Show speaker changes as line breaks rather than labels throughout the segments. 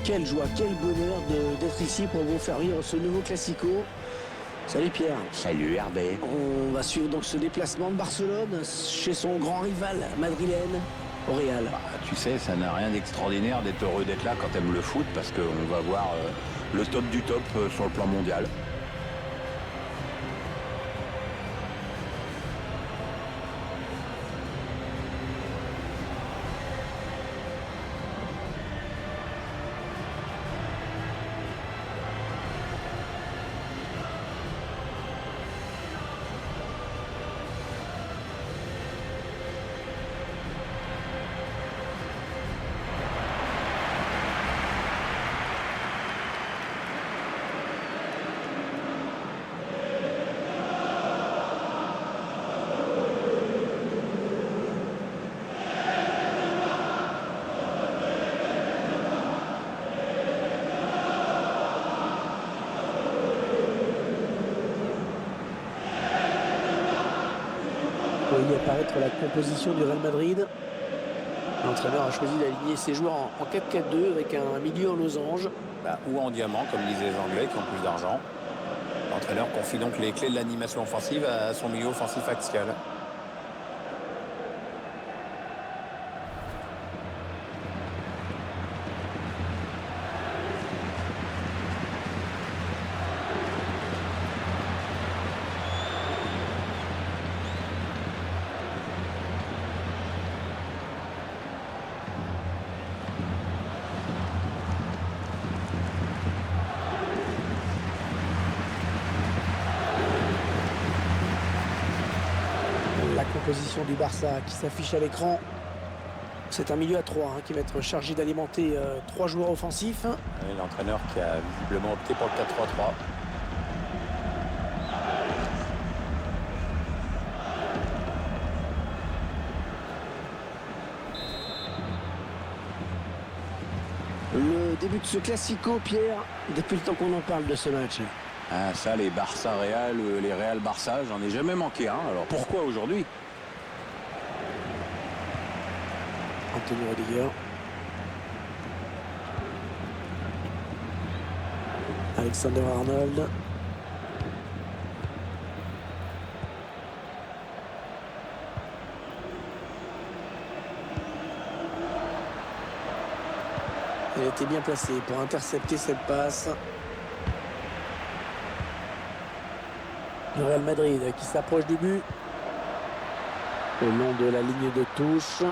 quelle joie, quel bonheur d'être ici pour vous faire vivre ce nouveau Classico. Salut Pierre.
Salut Hervé.
On va suivre donc ce déplacement de Barcelone chez son grand rival madrilène, au Real.
Tu sais, ça n'a rien d'extraordinaire d'être heureux d'être là quand t'aimes le foot, parce qu'on va voir le top du top sur le plan mondial.
Pour y apparaître la composition du Real Madrid. L'entraîneur a choisi d'aligner ses joueurs en 4-4-2 avec un milieu en losange.
Ou en diamant, comme disaient les Anglais, qui ont plus d'argent. L'entraîneur confie donc les clés de l'animation offensive à son milieu offensif axial.
La composition du Barça qui s'affiche à l'écran. C'est un milieu à 3 qui va être chargé d'alimenter 3 joueurs offensifs.
Et l'entraîneur qui a visiblement opté pour le 4-3-3.
Le début de ce Classico, Pierre, depuis le temps qu'on en parle de ce match.
Ah, ça, les Barça-Real, les Real-Barça, j'en ai jamais manqué un. Alors pourquoi aujourd'hui?
Anthony Rudiger. Alexander Arnold. Il a été bien placé pour intercepter cette passe. Le Real Madrid qui s'approche du but. Le long de la ligne de touche.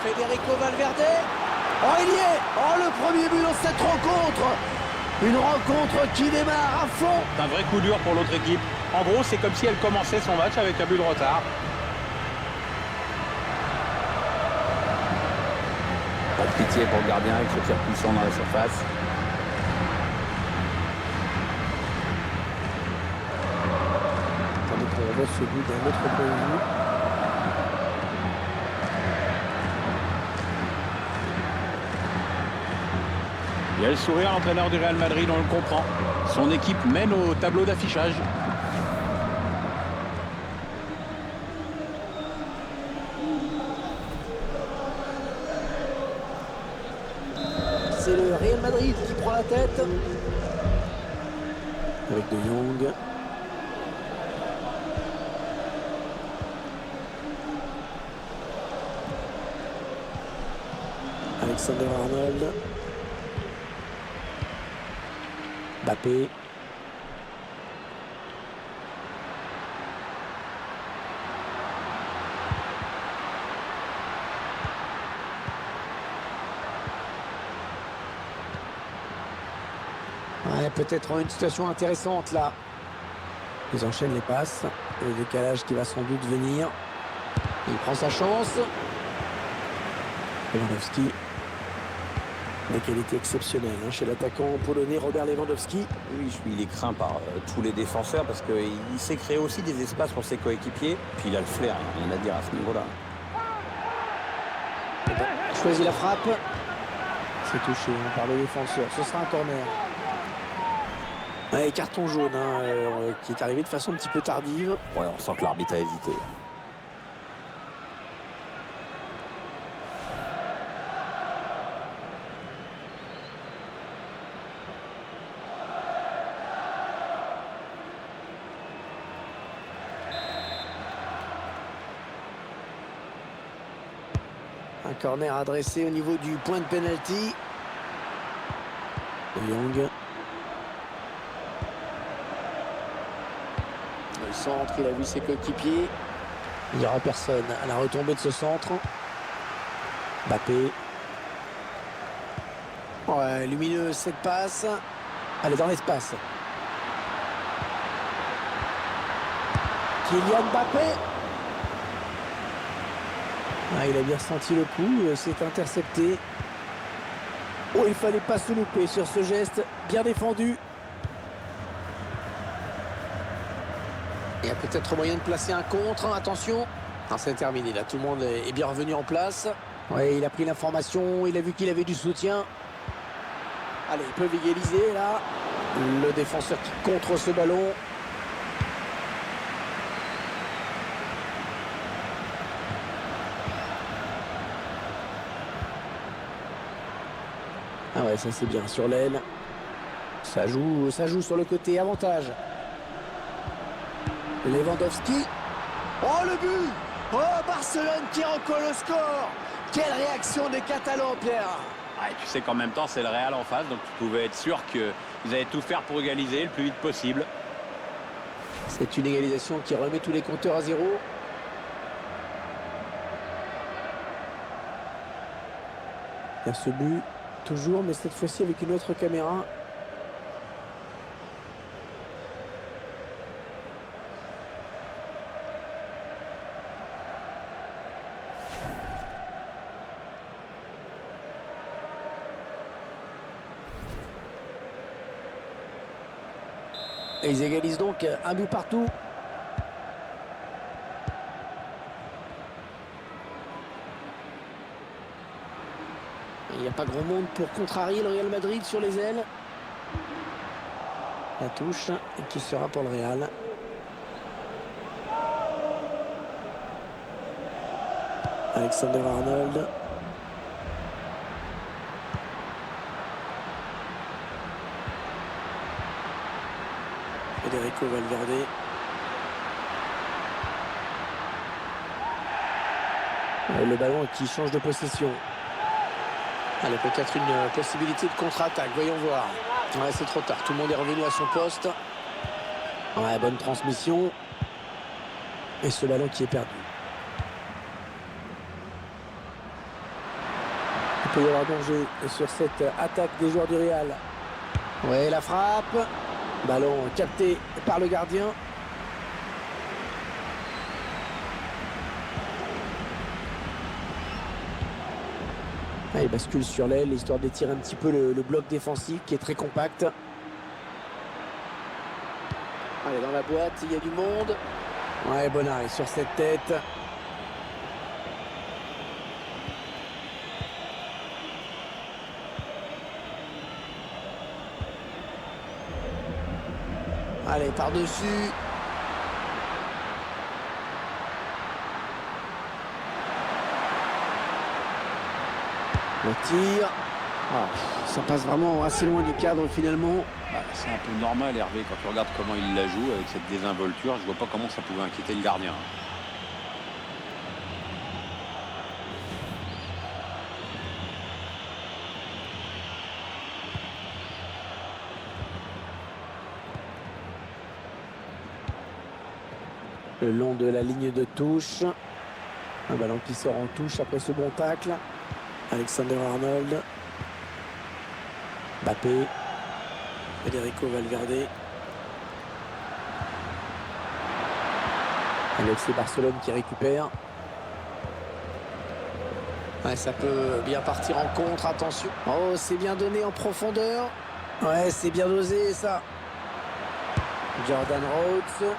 Federico Valverde. Oh, il y est! Oh, le premier but dans cette rencontre! Une rencontre qui démarre à fond!
C'est un vrai coup dur pour l'autre équipe. En gros, c'est comme si elle commençait son match avec un but de retard.
Pas de pitié pour le gardien avec ce tir puissant dans la surface.
Attendez qu'on revoie ce but d'un autre point de vue.
Il y a le sourire, l'entraîneur du Real Madrid, on le comprend. Son équipe mène au tableau d'affichage.
C'est le Real Madrid qui prend la tête. Avec De Jong. Alexander Arnold. Mbappé. Ouais, peut-être une situation intéressante là. Ils enchaînent les passes. Le décalage qui va sans doute venir. Il prend sa chance. Lewandowski. Des qualités exceptionnelles chez l'attaquant polonais Robert Lewandowski.
Oui, il est craint par tous les défenseurs parce qu'il sait créer aussi des espaces pour ses coéquipiers. Puis il a le flair, rien à dire à ce niveau-là.
Choisit la frappe. C'est touché par le défenseur. Ce sera un corner. Ouais, carton jaune qui est arrivé de façon un petit peu tardive.
Ouais, on sent que l'arbitre a hésité.
Un corner adressé au niveau du point de pénalty. De Jong. Le centre, il a vu ses coéquipiers. Il n'y aura personne à la retombée de ce centre. Mbappé. Ouais, lumineux cette passe. Elle est dans l'espace. Kylian Mbappé. Ah, il a bien senti le coup, c'est intercepté. Oh, il fallait pas se louper sur ce geste, bien défendu. Il y a peut-être moyen de placer un contre, attention. Ah, c'est terminé, là, tout le monde est bien revenu en place. Ouais, il a pris l'information, il a vu qu'il avait du soutien. Allez, ils peuvent égaliser, là. Le défenseur qui contre ce ballon. Ah ouais, ça c'est bien sur l'aile. Ça joue sur le côté, avantage. Lewandowski. Oh le but! Oh, Barcelone qui recolle le score! Quelle réaction des Catalans, Pierre!
Ouais, tu sais qu'en même temps, c'est le Real en face, donc tu pouvais être sûr qu'ils allaient tout faire pour égaliser le plus vite possible.
C'est une égalisation qui remet tous les compteurs à zéro. Il y a ce but, toujours, mais cette fois-ci avec une autre caméra. Et ils égalisent donc un but partout. Il n'y a pas grand monde pour contrarier le Real Madrid sur les ailes. La touche qui sera pour le Real. Alexander Arnold. Federico Valverde. Le ballon qui change de possession. Allez, peut-être une possibilité de contre-attaque. Voyons voir. Ouais, c'est trop tard. Tout le monde est revenu à son poste. Ouais, bonne transmission. Et ce ballon qui est perdu. Il peut y avoir danger sur cette attaque des joueurs du Real. Ouais, la frappe. Ballon capté par le gardien. Ah, il bascule sur l'aile, histoire d'étirer un petit peu le bloc défensif qui est très compact. Allez, dans la boîte, il y a du monde. Ouais, bon arrêt sur cette tête. Allez, par-dessus. Le tir. Ah, ça passe vraiment assez loin du cadre finalement.
Bah, c'est un peu normal, Hervé, quand tu regardes comment il la joue avec cette désinvolture. Je vois pas comment ça pouvait inquiéter le gardien.
Le long de la ligne de touche. Un ballon qui sort en touche après ce bon tacle. Alexander Arnold. Mbappé. Federico Valverde. C'est Barcelone qui récupère. Ouais, ça peut bien partir en contre, attention. Oh, c'est bien donné en profondeur. Ouais, c'est bien dosé ça. Jordan Rhodes.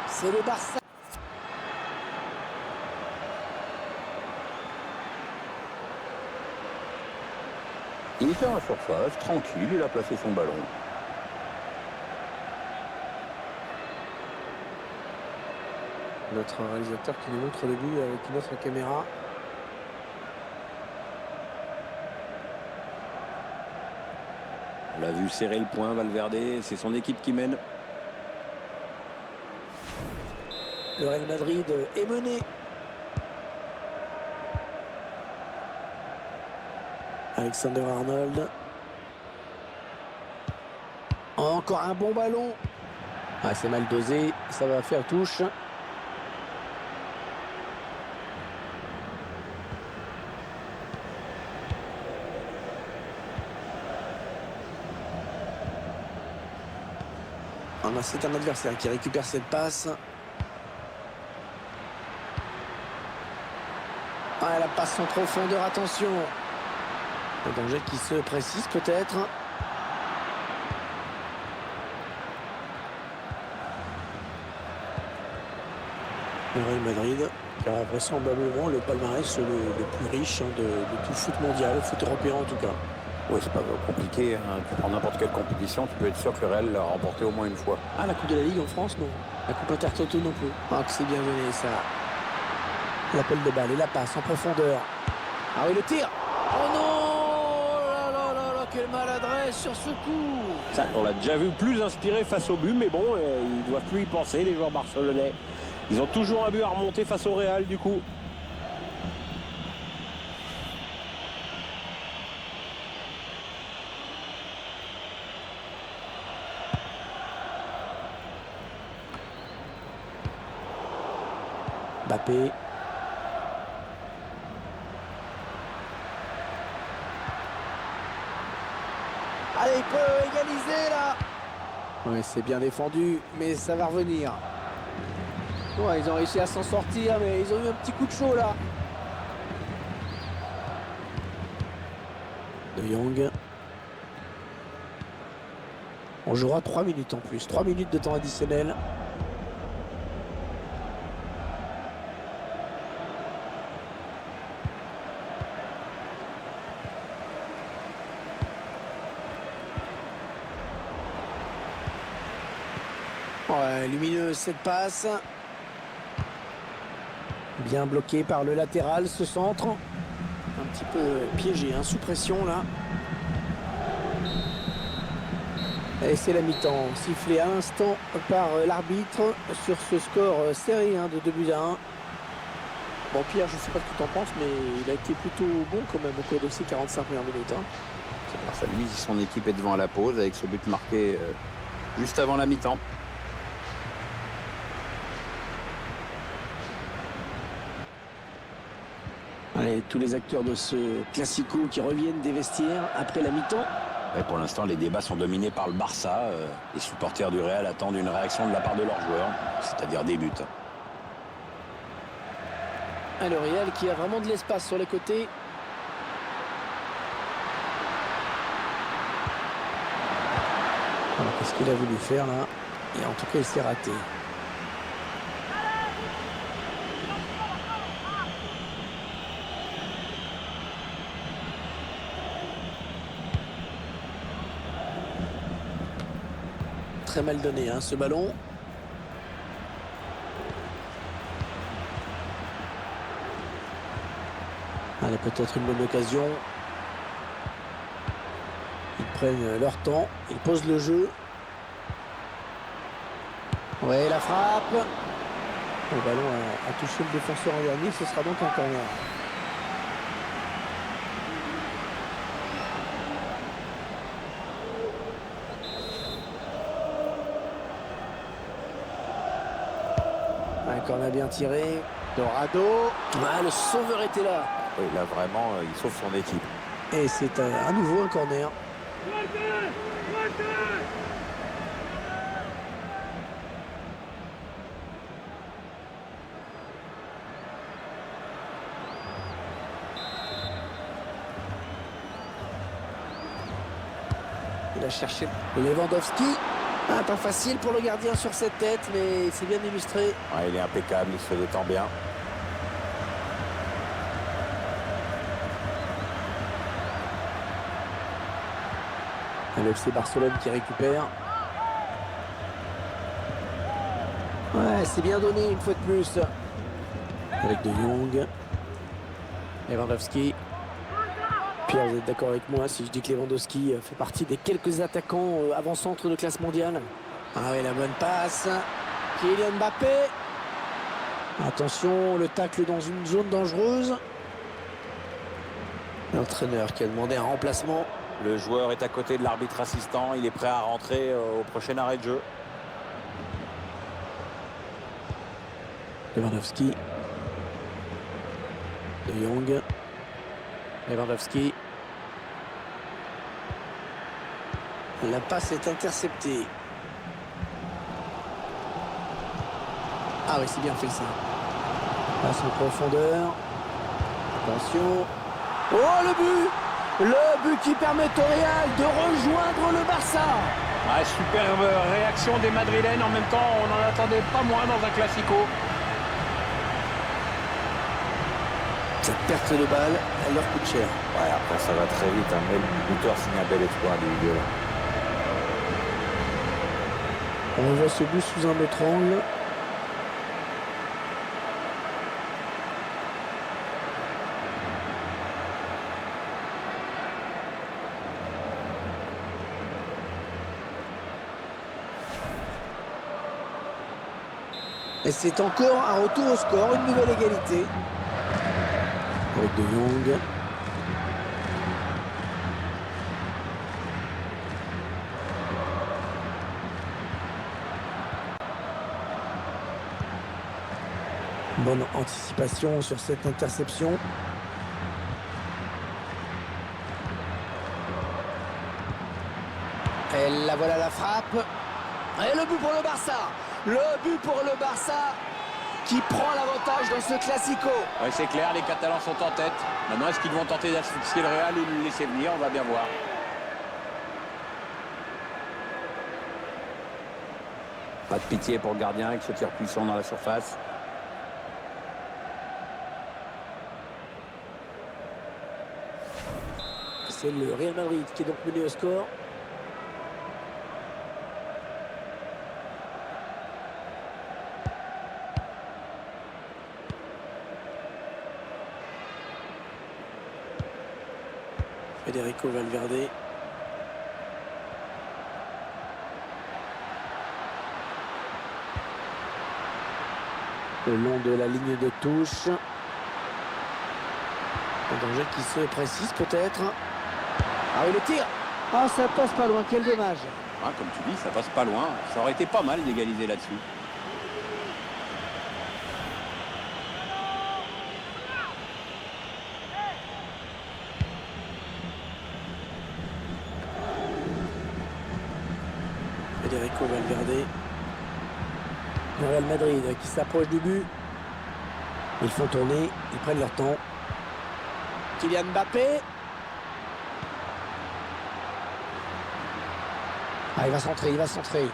C'est le Barça.
Il était en surface, tranquille, il a placé son ballon.
Notre réalisateur qui nous montre le but avec une autre caméra.
On l'a vu serrer le point, Valverde, c'est son équipe qui mène.
Le Real Madrid est mené. Alexander-Arnold. Encore un bon ballon. Ah, c'est mal dosé, ça va faire touche. C'est un adversaire qui récupère cette passe. Ah, la passe en profondeur, attention. Un danger qui se précise peut-être. Le Real Madrid qui a vraisemblablement le palmarès le plus riche de tout foot mondial, le foot européen en tout cas.
Oui, c'est pas compliqué. Hein. Tu prends n'importe quelle compétition, tu peux être sûr que le Real l'a remporté au moins une fois.
Ah, la Coupe de la Ligue en France, non. La Coupe Intertoto non plus. Ah, que c'est bien donné, ça. L'appel de balle et la passe en profondeur. Ah oui, le tir. Oh non! Là, là, là, là, quelle maladresse sur ce coup!
Ça, on l'a déjà vu plus inspiré face au but, mais bon, ils doivent plus y penser, les joueurs barcelonais. Ils ont toujours un but à remonter face au Real, du coup.
Mbappé. Allez, il peut égaliser là. Oui, c'est bien défendu, mais ça va revenir. Ouais, ils ont réussi à s'en sortir, mais ils ont eu un petit coup de chaud là. De Jong. On jouera 3 minutes en plus. 3 minutes de temps additionnel. Ouais, lumineuse cette passe. Bien bloqué par le latéral, ce centre. Un petit peu piégé, hein, sous pression là. Et c'est la mi-temps, sifflé à l'instant par l'arbitre sur ce score serré de 2 buts à 1. Bon Pierre, je ne sais pas ce que tu en penses, mais il a été plutôt bon quand même au cours de ces 45 premières minutes.
C'est grâce à lui si son équipe est devant à la pause avec ce but marqué juste avant la mi-temps.
Allez, tous les acteurs de ce classico qui reviennent des vestiaires après la mi-temps.
Et pour l'instant, les débats sont dominés par le Barça. Les supporters du Real attendent une réaction de la part de leurs joueurs, c'est-à-dire des buts.
Le Real qui a vraiment de l'espace sur les côtés. Alors, qu'est-ce qu'il a voulu faire là? Et en tout cas, il s'est raté. Très mal donné ce ballon. Allez, peut-être une bonne occasion. Ils prennent leur temps, ils posent le jeu. Ouais, la frappe. Le ballon a touché le défenseur en dernier, ce sera donc un corner. Un corner bien tiré. Dorado. Ah, le sauveur était là.
Oui, là vraiment, il sauve son équipe.
Et c'est à nouveau un corner. Il a cherché Lewandowski. Pas facile pour le gardien sur cette tête, mais c'est bien illustré.
Ouais, il est impeccable, il se détend bien.
Le FC Barcelone qui récupère. Ouais, c'est bien donné une fois de plus. Avec De Jong. Lewandowski. Pierre, vous êtes d'accord avec moi si je dis que Lewandowski fait partie des quelques attaquants avant-centre de classe mondiale? Ah oui, la bonne passe. Kylian Mbappé. Attention, le tacle dans une zone dangereuse. L'entraîneur qui a demandé un remplacement.
Le joueur est à côté de l'arbitre assistant. Il est prêt à rentrer au prochain arrêt de jeu.
Lewandowski. De Jong. Lewandowski. La passe est interceptée. Ah oui, c'est bien fait ça. Passe en profondeur. Attention. Oh, le but! Le but qui permet au Real de rejoindre le Barça.
Ouais, superbe réaction des Madrilènes. En même temps, on n'en attendait pas moins dans un Classico.
Cette perte de balle, elle leur coûte cher.
Ouais, après ça va très vite. Mais le buteur signe un bel exploit individuel.
On voit ce but sous un autre angle. Et c'est encore un retour au score, une nouvelle égalité. Avec De Jong. Bonne anticipation sur cette interception. Et la voilà la frappe. Et le but pour le Barça. Le but pour le Barça qui prend l'avantage dans ce Classico.
Ouais, c'est clair, les Catalans sont en tête. Maintenant, est-ce qu'ils vont tenter d'asphyxier le Real ou le laisser venir? On va bien voir.
Pas de pitié pour le gardien avec ce tir puissant dans la surface.
C'est le Real Madrid qui est donc mené au score. Federico Valverde. Le long de la ligne de touche. Un danger qui se précise peut-être. Ah oui, le tir. Ah, ça passe pas loin, quel dommage.
Hein, comme tu dis, ça passe pas loin. Ça aurait été pas mal d'égaliser là-dessus.
Federico Valverde. Le Real Madrid qui s'approche du but. Ils font tourner, ils prennent leur temps. Kylian Mbappé. Ah, il va centrer, il va centrer.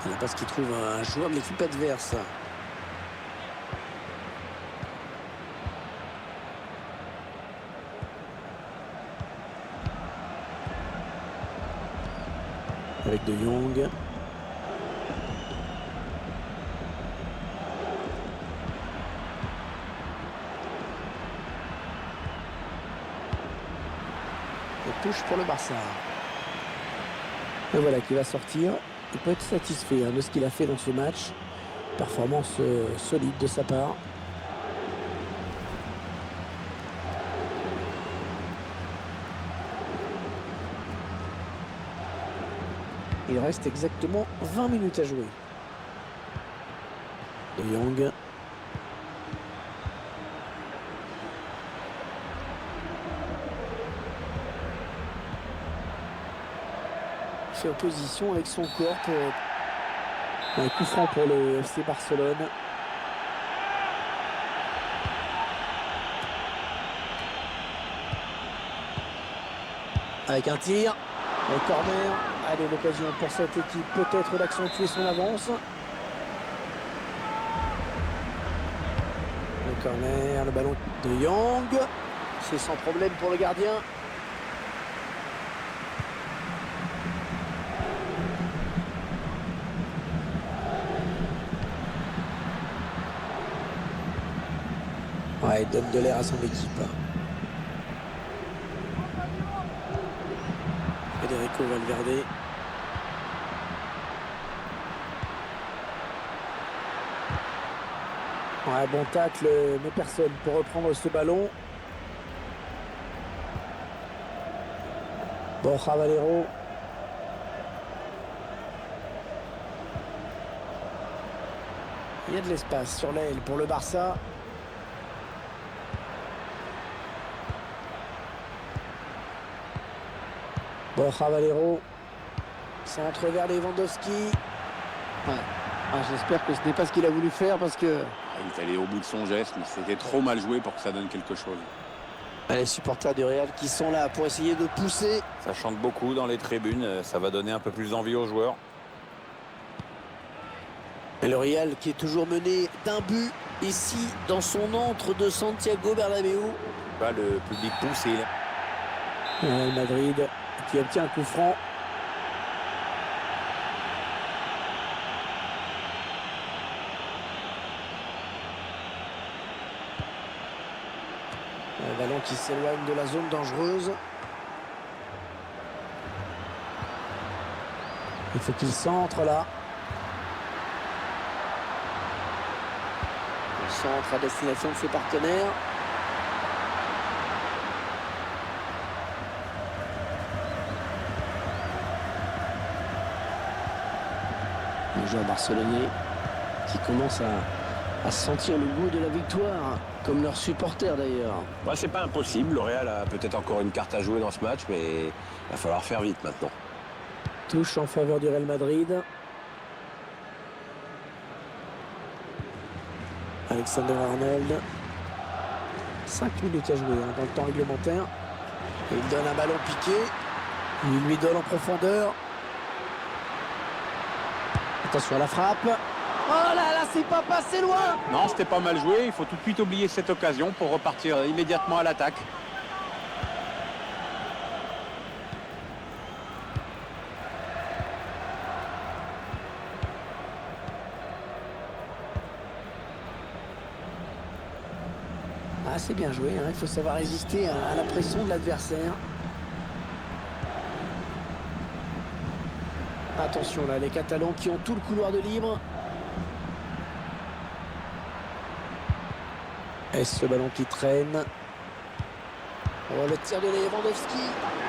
Il n'y a pas ce qu'il trouve un joueur de l'équipe adverse. Avec De Jong. Et touche pour le Barça. Et voilà qui va sortir. Il peut être satisfait de ce qu'il a fait dans ce match. Performance solide de sa part. Il reste exactement 20 minutes à jouer. De Jong. Fait opposition avec son corps pour un coup franc pour le FC Barcelone. Avec un tir, un corner. Allez, l'occasion pour cette équipe peut-être d'accentuer son avance. Le corner, le ballon de Jong. C'est sans problème pour le gardien. Ouais, il donne de l'air à son équipe. Federico Valverde. Ouais, bon tacle, mais personne pour reprendre ce ballon. Borja Valero. Il y a de l'espace sur l'aile pour le Barça. Borja Valero. Centre vers Lewandowski. Ouais. Ah, j'espère que ce n'est pas ce qu'il a voulu faire parce que...
Il est allé au bout de son geste, mais c'était trop mal joué pour que ça donne quelque chose.
Les supporters du Real qui sont là pour essayer de pousser.
Ça chante beaucoup dans les tribunes, ça va donner un peu plus d'envie aux joueurs.
Et le Real qui est toujours mené d'un but ici dans son antre de Santiago Bernabéu.
Là, le public pousse et
Real Madrid qui obtient un coup franc. Un ballon qui s'éloigne de la zone dangereuse. Il faut qu'il centre là. Il centre à destination de ses partenaires. Les joueurs barcelonais qui commencent à sentir le goût de la victoire, comme leurs supporters d'ailleurs.
Bah, c'est pas impossible. Le Real a peut-être encore une carte à jouer dans ce match, mais il va falloir faire vite maintenant.
Touche en faveur du Real Madrid. Alexander Arnold. 5 minutes à jouer dans le temps réglementaire. Et il donne un ballon piqué. Il lui donne en profondeur. Attention à la frappe. Oh là là, c'est pas passé loin.
Non, c'était pas mal joué. Il faut tout de suite oublier cette occasion pour repartir immédiatement à l'attaque.
Ah, c'est bien joué, hein. Il faut savoir résister à la pression de l'adversaire. Attention là, les Catalans qui ont tout le couloir de libre. Et ce ballon qui traîne. Oh, le tir de Lewandowski.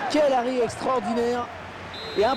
Quel arrêt extraordinaire. Et un